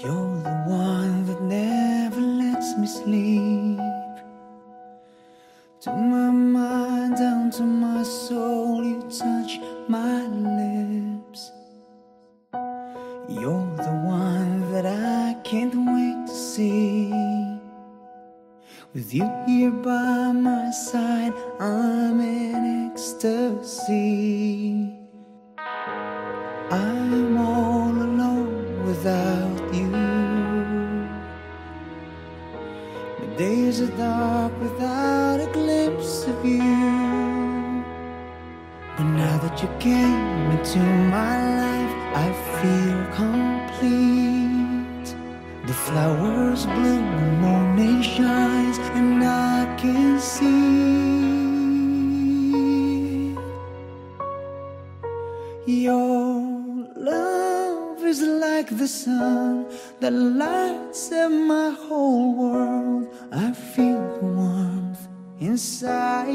You're the one that never lets me sleep. To my mind, down to my soul, you touch my lips. You're the one that I can't wait to see. With you here by my side, I'm in ecstasy. I'm all alone without you. The days are dark without a glimpse of you. But now that you came into my life, I feel complete. The flowers bloom, the morning shines, and I can see your love is like the sun that lights up my whole world. I feel the warmth inside.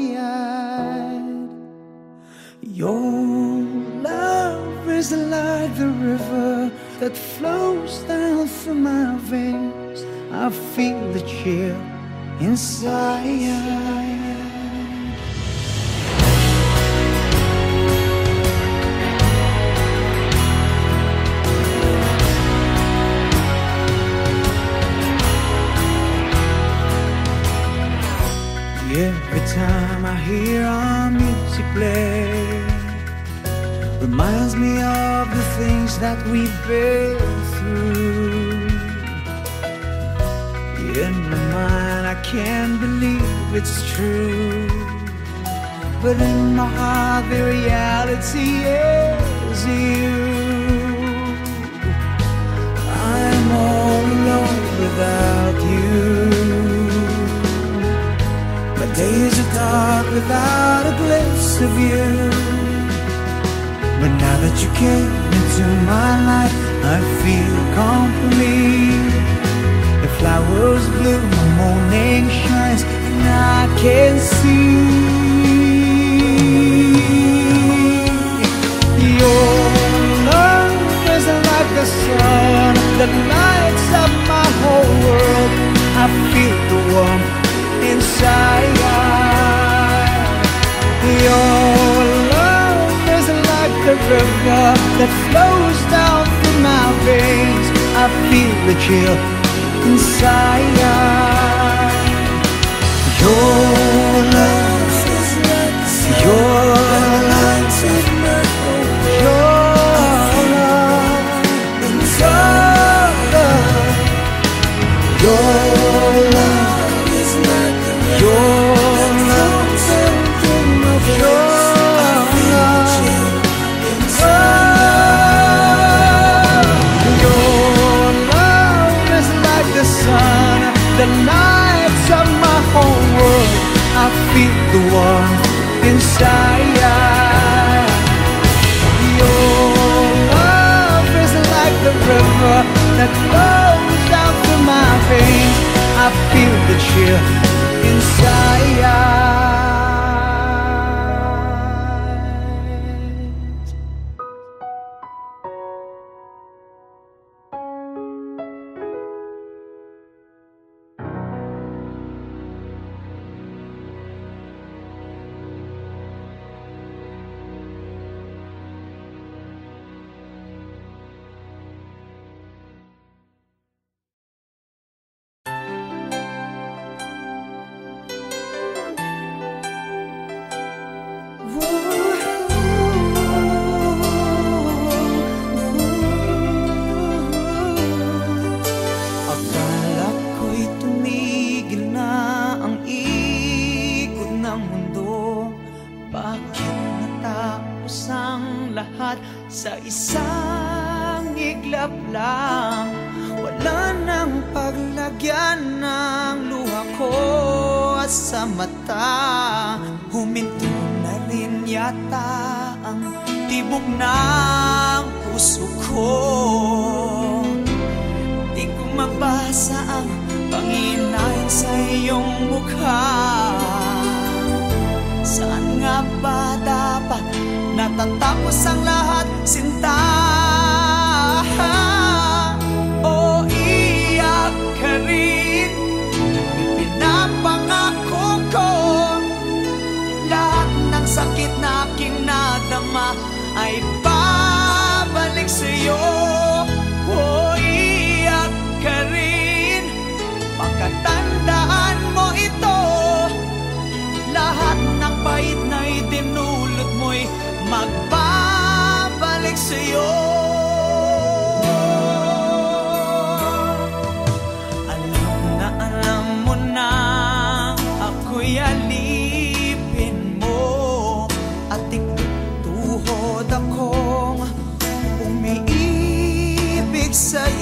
Your love is like the river that flows down through my veins. I feel the chill inside. Every time I hear our music play, reminds me of the things that we've been through. In my mind I can't believe it's true, but in my heart the reality is you. I'm all alone without you. My days are dark without a glimpse of you. But now that you came into my life, I feel complete. The flowers bloom, the morning shines, and I can see your love is like the sun that lights up my whole world. I feel the warmth inside. Your love is like the river that flows down through my veins. I feel the chill inside. Your love is like the sun. Your love is like your love inside. Your love is like the river. Your love is like the sun that lights up my whole world. I feel the warmth inside. Your love is like the river that flows down through my veins. I feel the chill inside. Sa isang iglap lang, wala nang paglagyan ng luha ko sa mata. Huminto na rin yata ang tibok ng puso ko. Di ko mabasa ang panginain sa iyong mukha. Saan nga ba dapat natatapos ang lahat, sinta? O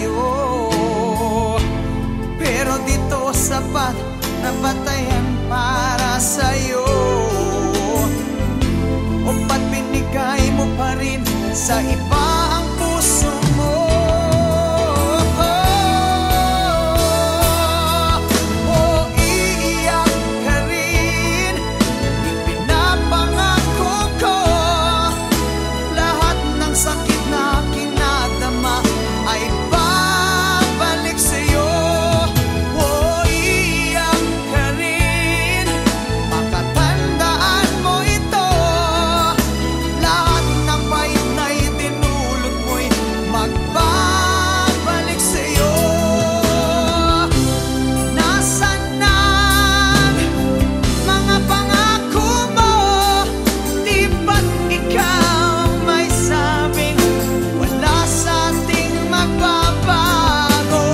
sa'yo. Pero dito sapat na batayan para sa'yo. O ba't binigay mo pa rin sa iba ang puso mo? O iiyak ka rin, ipinapangako ko, lahat ng sakit na kinadama ay babalik sa'yo. O iiyak ka rin, makatandaan mo ito, lahat ng pahit na itinulot mo'y magbabalik sa'yo. Nasaan na mga pangako mo? Di ba't ikaw may sabing wala sa ating magbabago?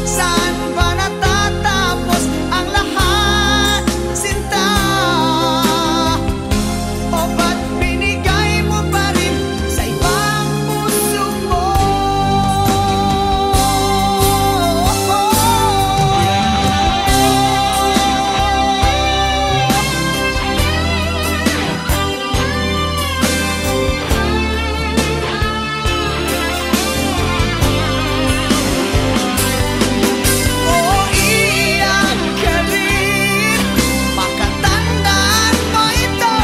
Saan ba natatapos ang lahat, sinta? O ba't binigay mo pa rin sa ibang puso mo? O iiyak ka rin, makatandaan mo ito,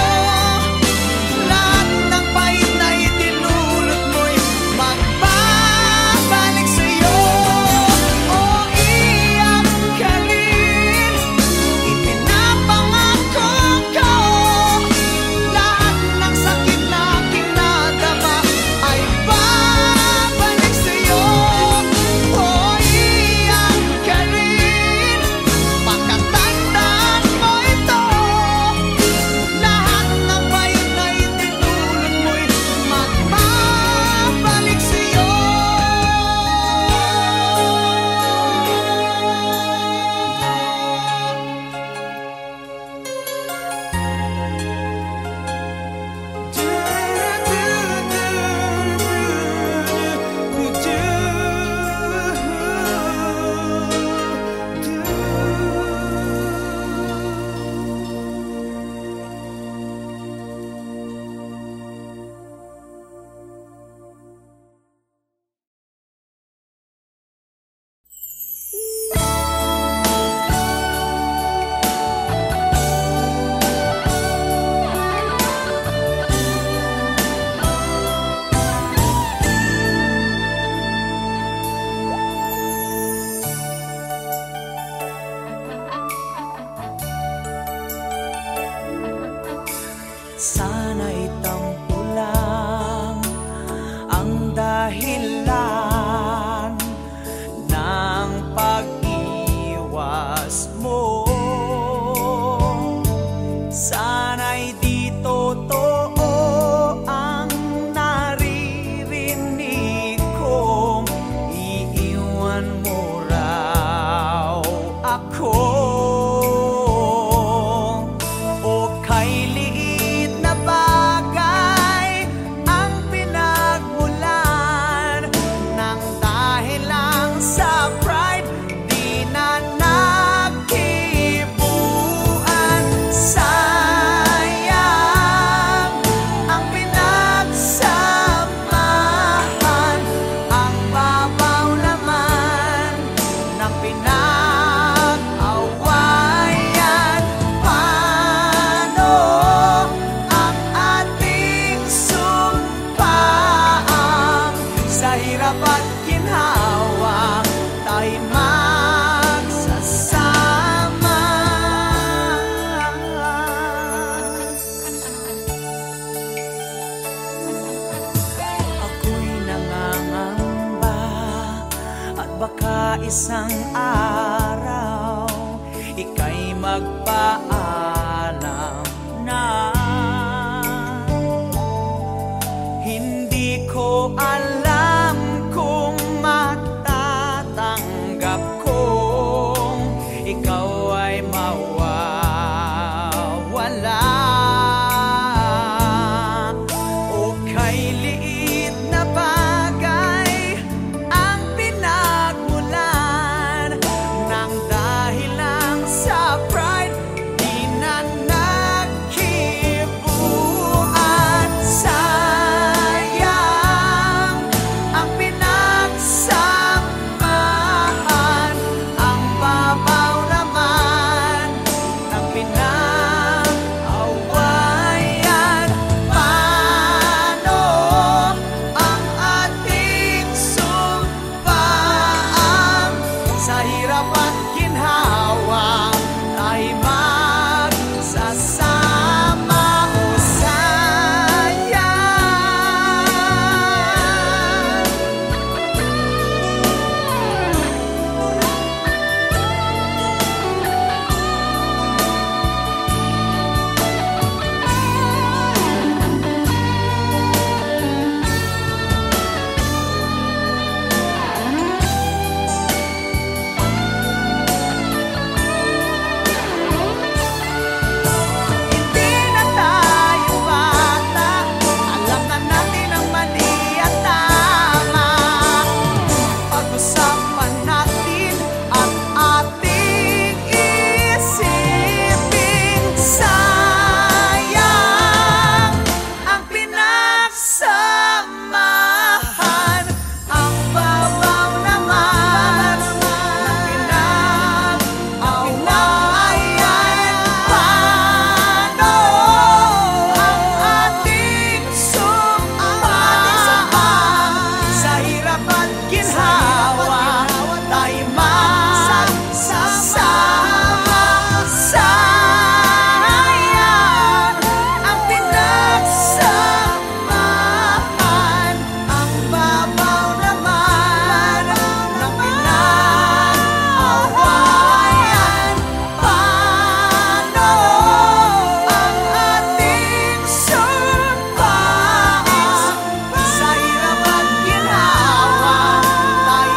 lahat ng pahit na itinulot mo'y magbabalik sa'yo. O iiyak ka rin, ipinapangako ko, lahat ng sakit na kinadama ay babalik sa'yo. O iiyak ka rin, makatandaan mo ito, lahat ng pahit na itinulot mo'y magbabalik sa'yo. Sana'y tampo lang ang dahilan ng pag-iwas mo. Sana'y di totoo ang naririnig kong iiwan mo raw ako. O kay liit na bagay ang pinagmulan ng dahil lang sa pride di na nakibuan. Sayang ang pinagsamahan, ang babaw naman ng pinag-awayan. Paano ang ating sumpaan? Sa hirap at ginhawa tayo magsasama. Ako'y nangangamba at baka isang araw ika'y magpaalam na. Hindi ko alam kung matatanggap kong ikaw ay mawawala. O kay liit na bagay ang at ginhawa tayo magsasama. Sayang ang pinagsamahan, ang babaw naman ng pinag-awayan. Paano ang ating sumpaan? Sa hirap at ginhawa tayo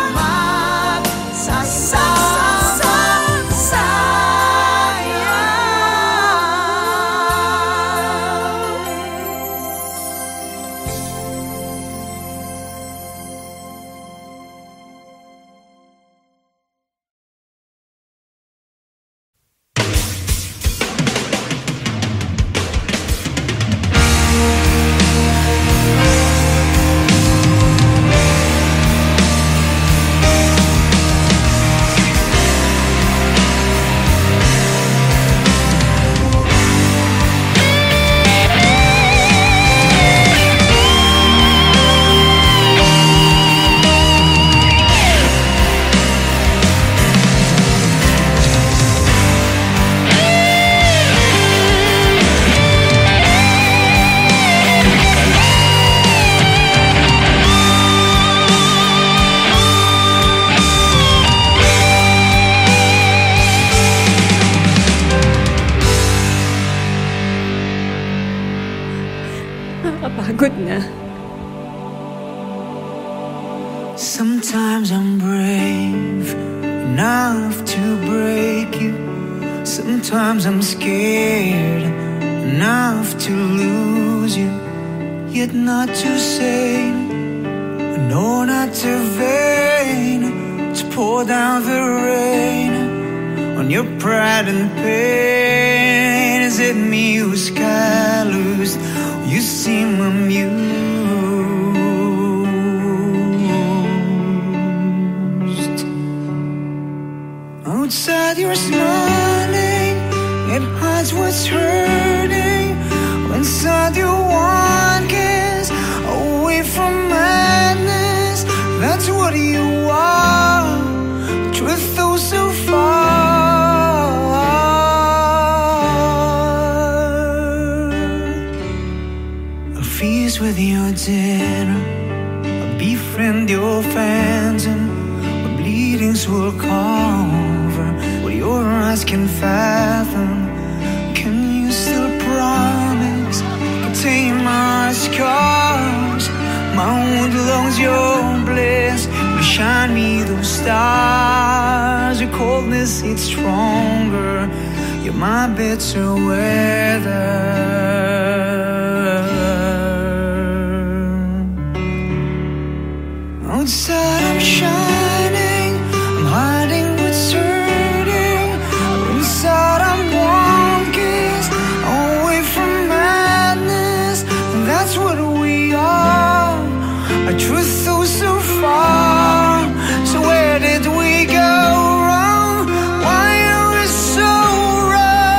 Nakakapagod na. Sometimes I'm brave enough to break you. Sometimes I'm scared enough to lose you. Yet not too sane, no, not too vain to pour down the rain on your pride and pain. Is it me who's callous? You seem amused. Outside you're smiling, it hides what's hurting. Inside you want kiss, away from madness. That's what you are. Truth though so far. I'll feast with your dinner, I'll befriend your phantom. My bleedings will cover what your eyes can fathom. Can you still promise? Contain my scars, my wound lungs, your bliss will shine me those stars. Your coldness, it's stronger. You're my bitter weather. Outside I'm shining, I'm hiding what's hurting. Inside I'm one kiss away from madness. That's what we are. Our truth goes so far. So where did we go wrong? Why are we so wrong?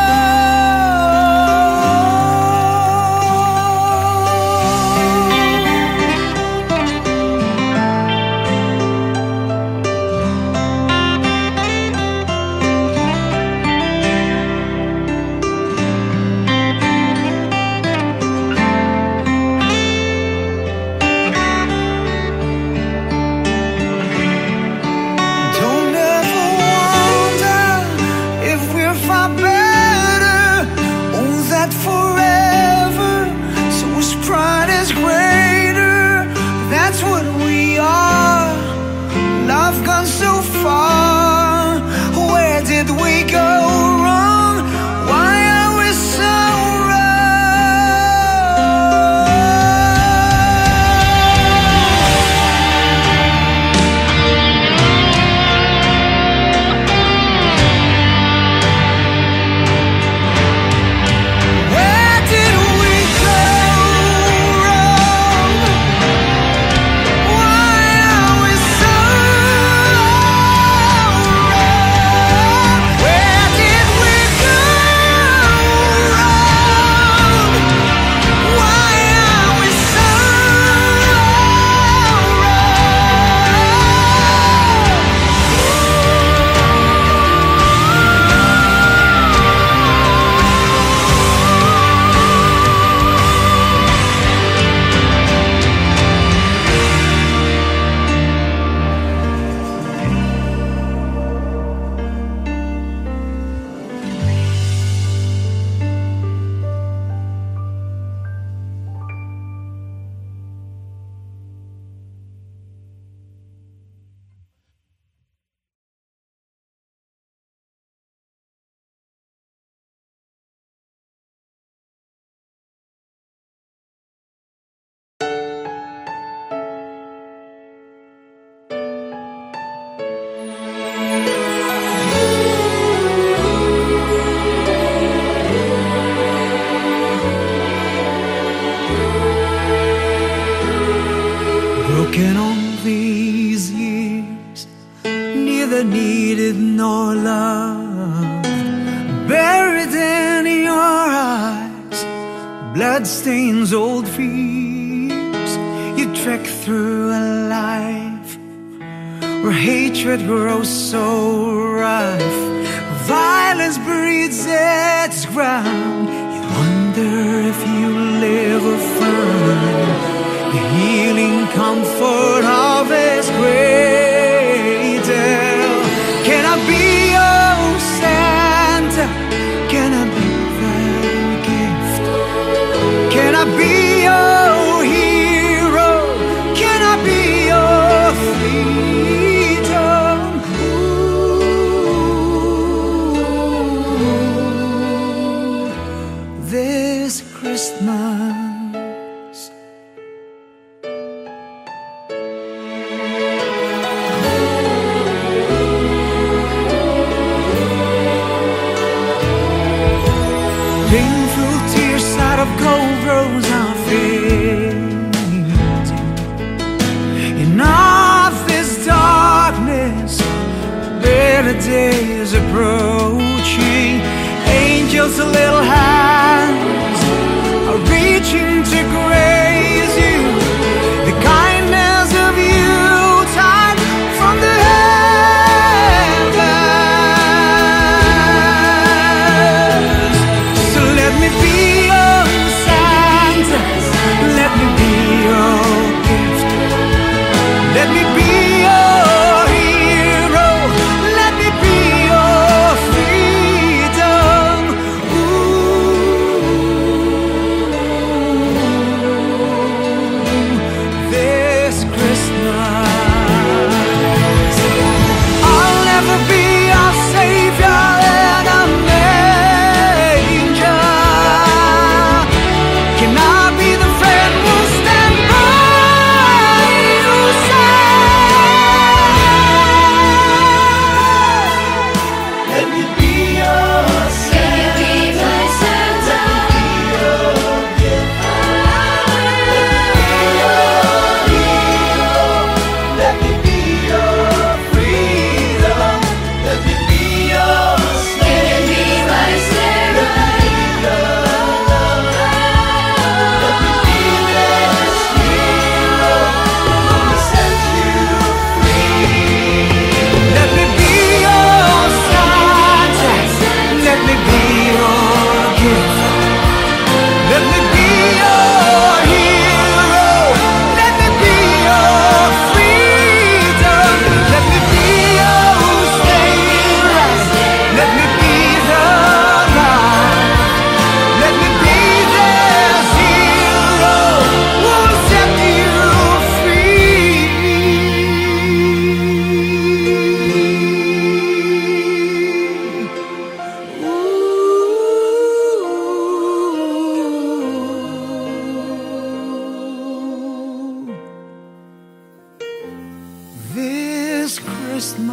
neither needed nor loved. Buried in your eyes, blood stains old fears. You trek through a life where hatred grows so rife, violence breeds its ground. You wonder if you'll ever find the healing comfort of His cradle. Can I be your Santa? Can I be that gift? Can I be your hero? Can I be your freedom? Ooh, this Christmas. Painful tears out of cold rose are fading. In all this darkness, better days approaching. Angels' little hands are reaching to grace you. The kindness of you tide from the heavens. So let me be your Santa, let me be your gift, let me be your hero, let me be your freedom. Ooh, this Christmas I'll never be your savior in a manger. Can I be the friend who'll stand by your side? Let me be your Santa. Let me be my Santa. Let me be your hero. Let me be your freedom. Let me be your Santa. Let me be my Santa. Let me be this hero who will set you free. Let me be your Santa. Let me be your gift. Let me be your hero. Let me be your freedom. Let me be your savior. Let me be the light. Let me be this hero who will set you free. Ooh, this Christmas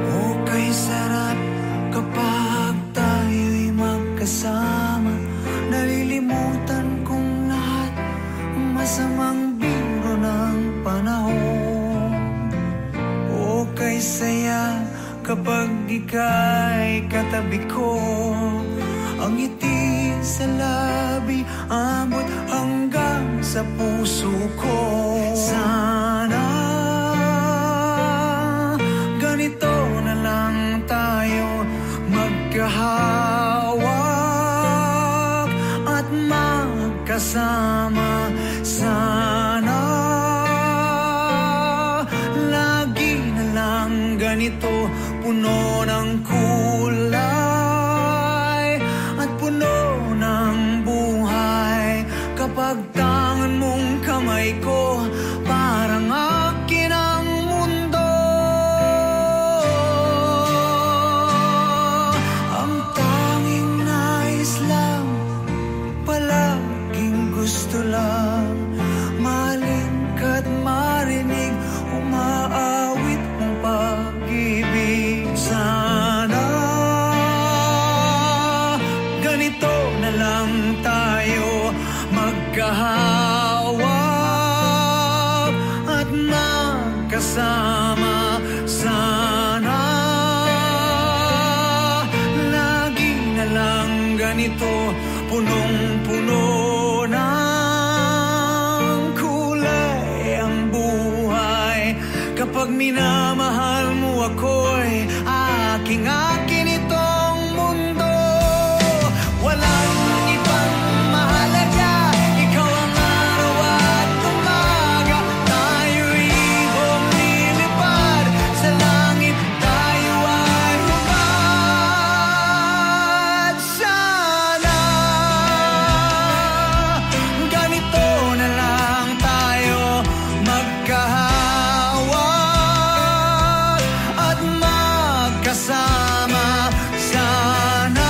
Okay, sarap kapag tayo'y magkasama. Nalilimutan kong lahat ang masamang biro ng panahon. Okay, saya kapag ika'y katabi ko. Ang ngiti sa labi abot hanggang sa puso ko. Sana ganito na lang tayo magkahawak magkasama sana. Lagi na lang ganito, puno ng kulay at puno ng buhay. Kapag tangan mong kamay ko, parang akin ang mundo. Ang tanging nais lang, palaging gusto lang, mahalin ka't marinig, umaawit ng pag-ibig. Sana ganito na lang tayo, magkahawak at magkasama sana. Lagi na lang ganito, punong-puno ng kulay ang buhay. Kapag minamahal mo ako'y aking-akin itong mundo. Walang ibang mahalaga, ikaw ang araw at umaga. Tayo'y lumilipad sa langit, tayo ay hubad. Sana ganito na lang tayo, magkahawak at magkasama sana.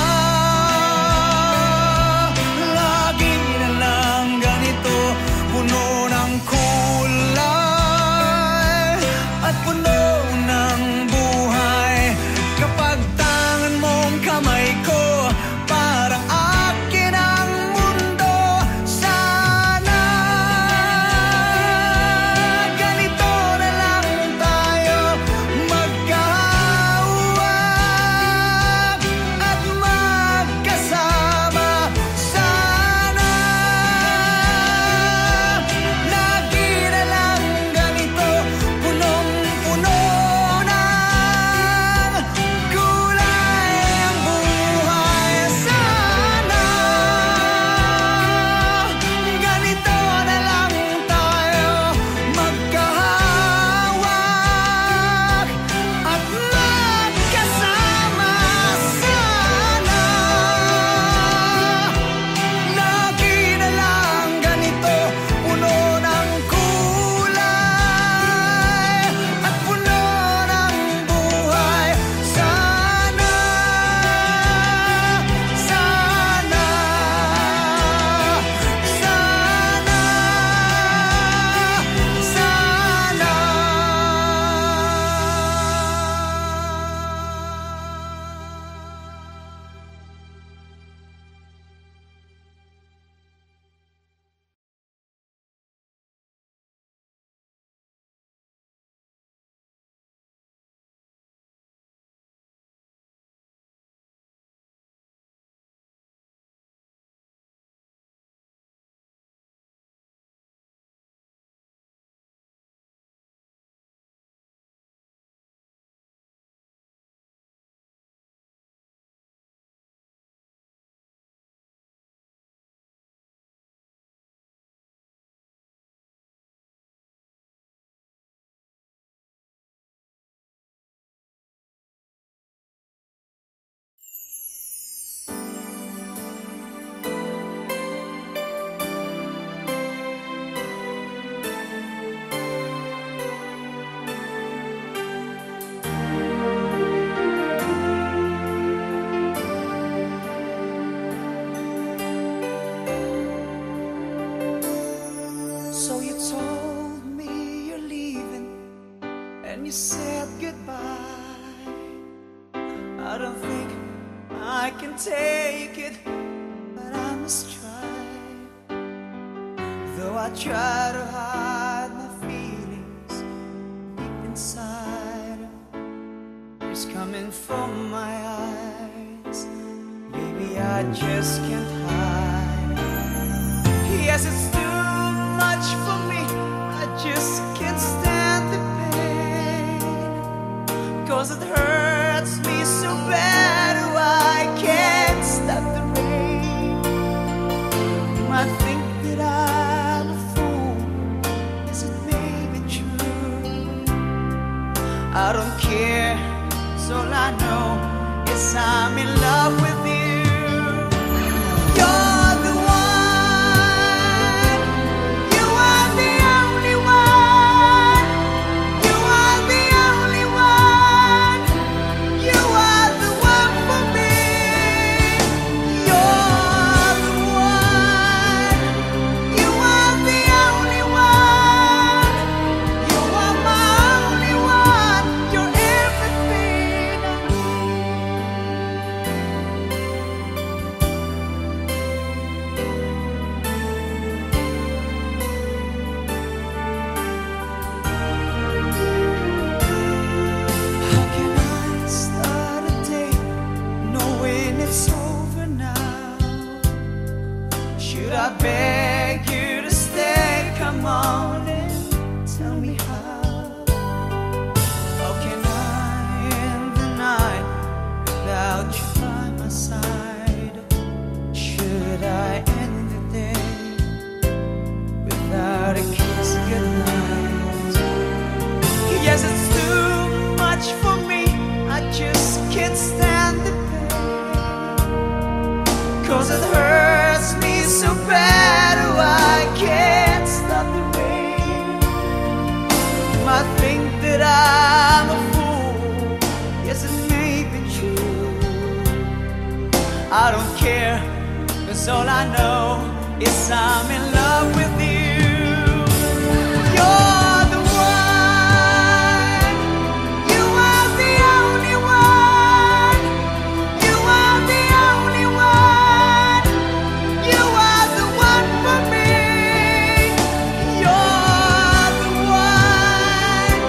Lagi na lang ganito, puno ng kulay at puno ng buhay. Kapag tangan mong kamay ko, parang akin ang mundo. Sana ganito na lang tayo, magkahawak at magkasama sana. Lagi na lang ganito, punong-puno ng kulay ang buhay. Sana ganito na lang tayo, magkahawak at magkasama sana. Lagi na lang ganito, puno ng kulay at puno ng buhay. Sana, sana, sana, So you told me you're leaving and you said goodbye. I don't think I can take it, but I must try. Though I try to hide my feelings deep inside, tears coming from my eyes. Baby, I just can't hide. Yes, it's too much for me, I just can't stand the pain. 'Cause it hurts me so bad, oh, I can't stop the rain. I don't care, 'cause all I know is I'm in love with you. You're the one, you are the only one, you are the only one, you are the one for me. You're the one, you are the only one, you are my only one, you're everything I How can I start a day knowing it's over now? Should I beg you to stay? Come on and tell me how. How can I end the night without you by my side? Should I end the day without a kiss goodnight? Yes, it's too much for me, I just can't stand the pain, 'cause it hurts me so bad, oh I can't stop the rain. You might think that I'm a fool, yes it may be true. I don't care, 'cause all I know is I'm in love with you. You're the one, you are the only one, you are the only one, you are the one for me. You're the one,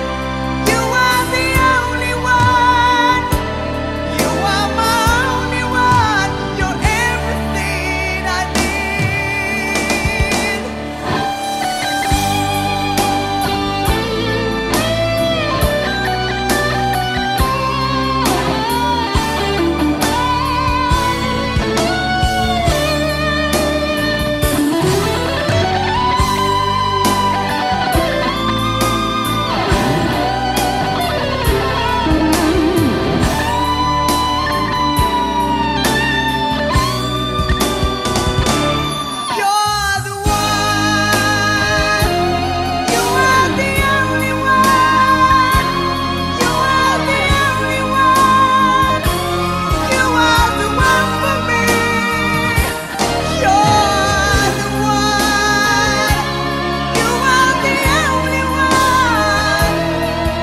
you are the only one, you are my only one, you're everything I need. You're the one, you are the only one, you are the only one, you are the one for me. You're the one, you are the only one,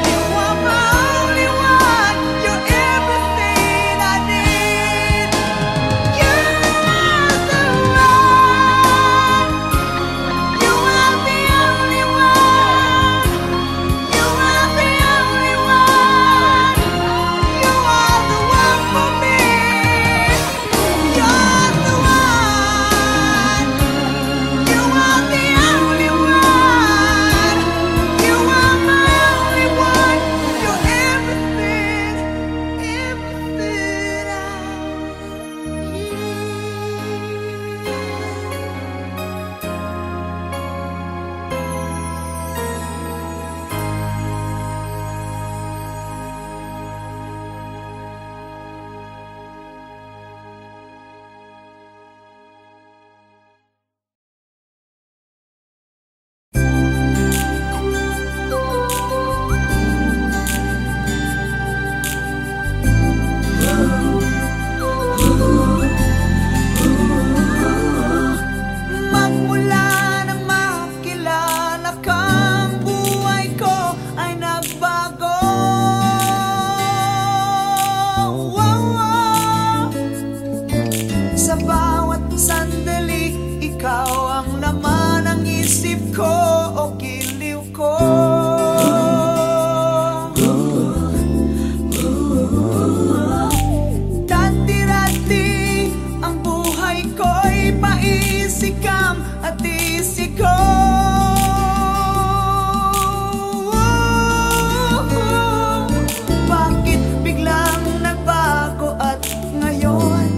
you are my only one, you're everything I need. You're the one, you are the only one, you are the only one, you are the one for me. You're the one, you are the only one, you are my only one, you're everything, everything I need. Magmula na makilala kang buhay ko ay nagbago. Sa bawat sandali, ikaw ang laman ng isip ko o giliw ko. Dati-dati ang buhay ko'y paisikam at isiko. Bakit biglang nagbago at ngayon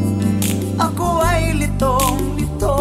ako ay litong-lito?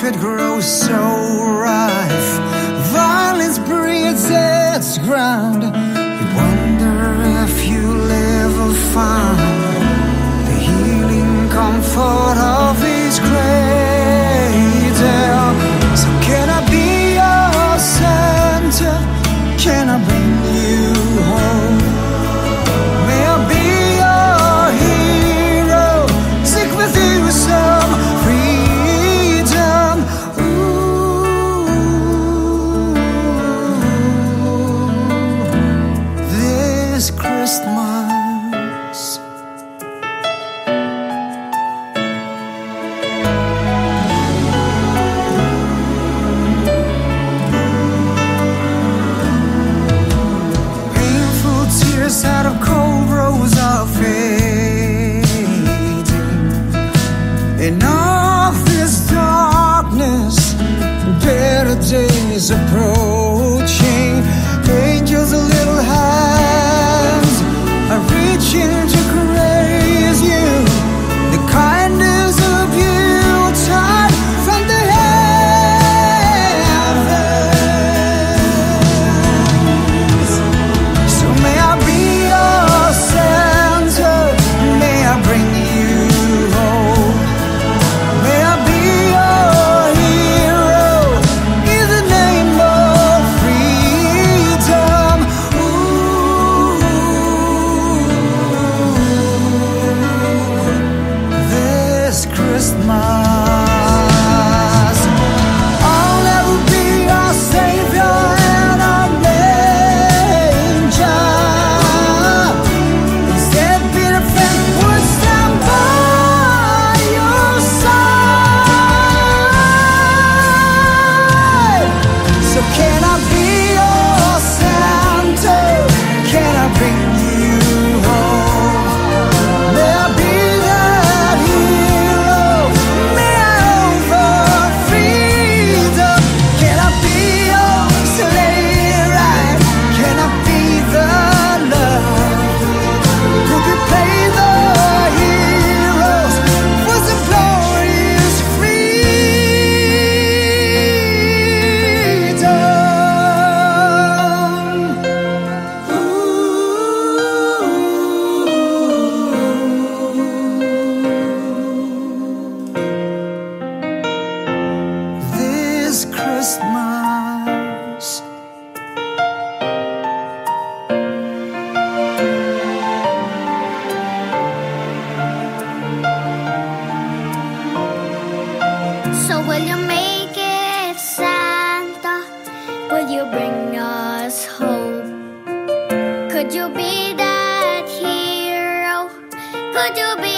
hatred grows so rife, violence breeds its ground. You wonder if you'll ever find the healing comfort of His cradle. So can I be your center? Can I bring you home? May I be your hero? Seek with you some freedom. Ooh, this Christmas, painful tears out of cold rose are fading. In all this darkness, better days approaching. Angels' little hands are reaching to grace you. The kindness of you tide from the heavens. So may I be your center, may I bring you home. May I be your hero in the name of freedom. Ooh, this Christmas, I'll never be your savior and a manger. Instead, be the friend who would stand by your side. So can I be your Santa? Can I bring you home? May I be that hero? May I offer freedom? Can I be your sleigh ride? Can I be the love? Could we play the heroes for some glorious freedom? This Christmas, So will you make it, Santa? Will you bring us hope? Could you be that hero? Could you be